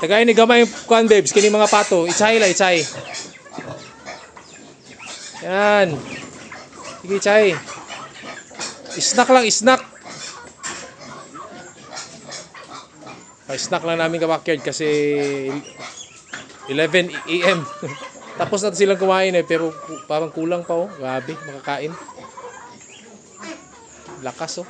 Tagay ni gamay kuan babes kini mga pato. Ichay la, ichay. Yan. Sige, ichay. Snack lang, snack. Snack lang namin ka-backyard kasi 11 AM. Tapos na silang kumain eh, pero parang kulang pa oh. Grabe, makakain. Lakas oh.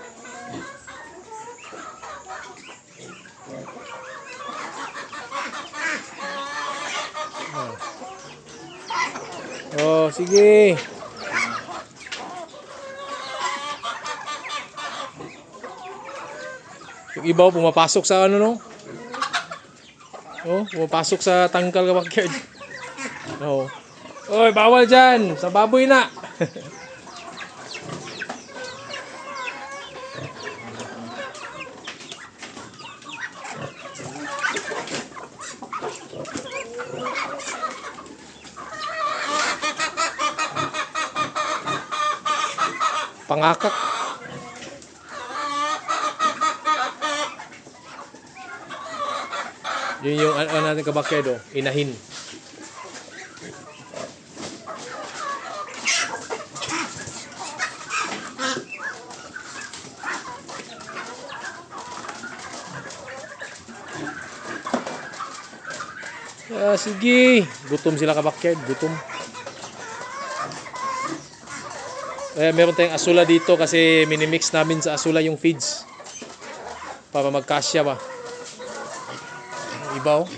Oh, sige. Yung iba pumapasok sa ano no? Oh, pumapasok sa tangkal ka backyard. Oh. Oy, bawal diyan. Sa baboy na. Pangakak. Yun yung ano natin ka-backyard oh, inahin. Sige. Gutom sila ka-backyard, gutom. Meron tayong asula dito kasi minimix namin sa asula yung feeds para magkasya ba. Iba oh.